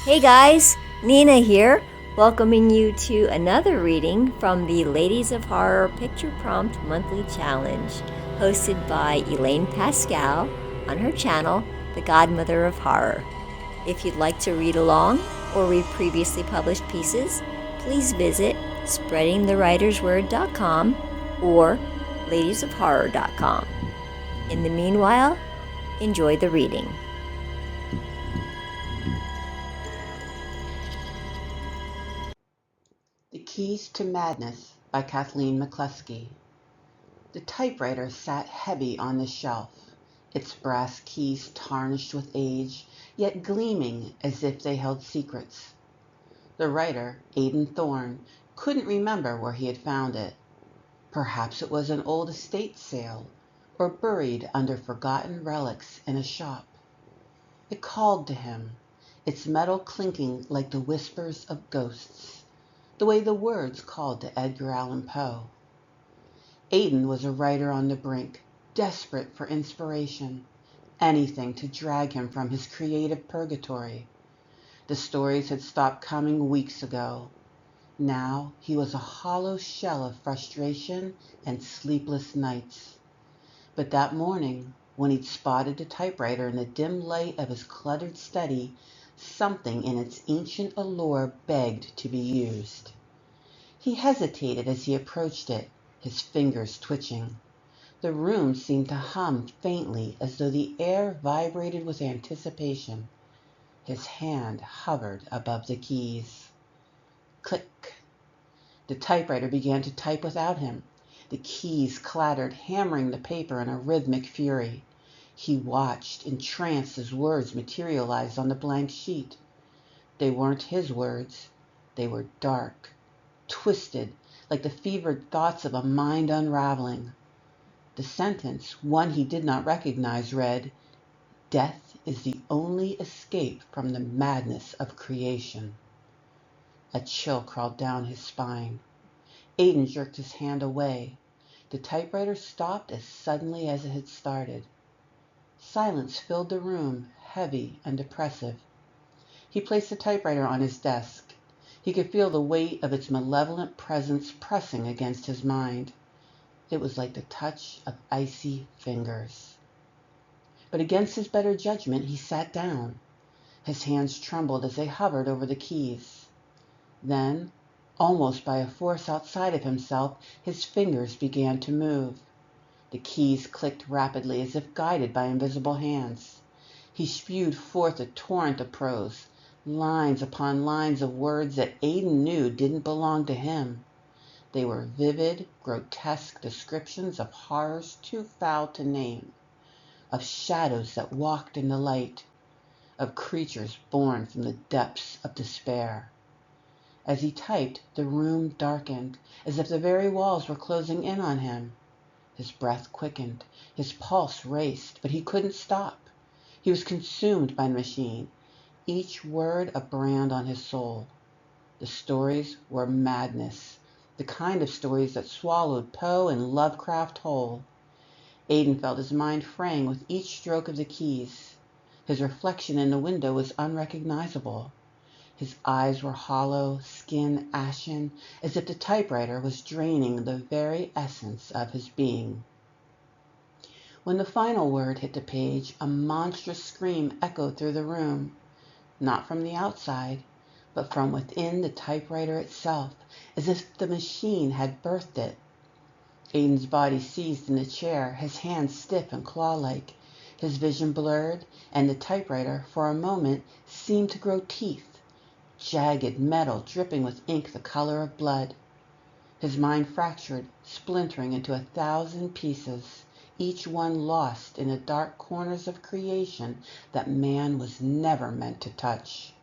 Hey guys, Nina here, welcoming you to another reading from the Ladies of Horror Picture Prompt Monthly Challenge, hosted by Elaine Pascale on her channel, The Godmother of Horror. If you'd like to read along or read previously published pieces, please visit spreadingthewritersword.com or ladiesofhorror.com. In the meanwhile, enjoy the reading. The Keys to Madness by Kathleen McCluskey. The typewriter sat heavy on the shelf, its brass keys tarnished with age, yet gleaming as if they held secrets. The writer, Aidan Thorne, couldn't remember where he had found it. Perhaps it was an old estate sale, or buried under forgotten relics in a shop. It called to him, its metal clinking like the whispers of ghosts, the way the words called to Edgar Allan Poe. Aidan was a writer on the brink, desperate for inspiration, anything to drag him from his creative purgatory. The stories had stopped coming weeks ago. Now he was a hollow shell of frustration and sleepless nights. But that morning, when he'd spotted the typewriter in the dim light of his cluttered study, something in its ancient allure begged to be used. He hesitated as he approached it, his fingers twitching. The room seemed to hum faintly as though the air vibrated with anticipation. His hand hovered above the keys. Click. The typewriter began to type without him. The keys clattered, hammering the paper in a rhythmic fury. He watched, entranced, as words materialized on the blank sheet. They weren't his words. They were dark, twisted, like the fevered thoughts of a mind unraveling. The sentence, one he did not recognize, read, "Death is the only escape from the madness of creation." A chill crawled down his spine. Aidan jerked his hand away. The typewriter stopped as suddenly as it had started. Silence filled the room, heavy and oppressive. He placed the typewriter on his desk. He could feel the weight of its malevolent presence pressing against his mind. It was like the touch of icy fingers. But against his better judgment, he sat down. His hands trembled as they hovered over the keys. Then, almost by a force outside of himself, his fingers began to move. The keys clicked rapidly as if guided by invisible hands. He spewed forth a torrent of prose, lines upon lines of words that Aidan knew didn't belong to him. They were vivid, grotesque descriptions of horrors too foul to name, of shadows that walked in the light, of creatures born from the depths of despair. As he typed, the room darkened, as if the very walls were closing in on him. His breath quickened, his pulse raced, but he couldn't stop. He was consumed by the machine, each word a brand on his soul. The stories were madness, the kind of stories that swallowed Poe and Lovecraft whole. Aidan felt his mind fraying with each stroke of the keys. His reflection in the window was unrecognizable. His eyes were hollow, skin ashen, as if the typewriter was draining the very essence of his being. When the final word hit the page, a monstrous scream echoed through the room, not from the outside, but from within the typewriter itself, as if the machine had birthed it. Aidan's body seized in the chair, his hands stiff and claw-like, his vision blurred, and the typewriter, for a moment, seemed to grow teeth, jagged metal dripping with ink the color of blood. His mind fractured, splintering into 1,000 pieces, each one lost in the dark corners of creation that man was never meant to touch.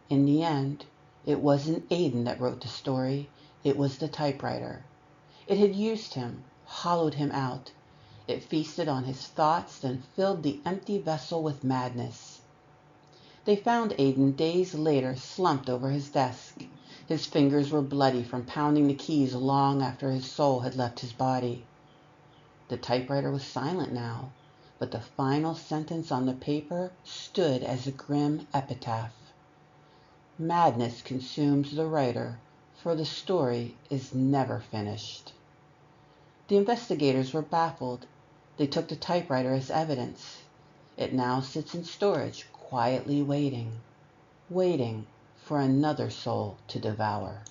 In the end, it wasn't Aidan that wrote the story, it was the typewriter. It had used him, hollowed him out. It feasted on his thoughts, then filled the empty vessel with madness. They found Aidan days later slumped over his desk. His fingers were bloody from pounding the keys long after his soul had left his body. The typewriter was silent now, but the final sentence on the paper stood as a grim epitaph. Madness consumes the writer, for the story is never finished. The investigators were baffled. They took the typewriter as evidence. It now sits in storage, quietly waiting for another soul to devour.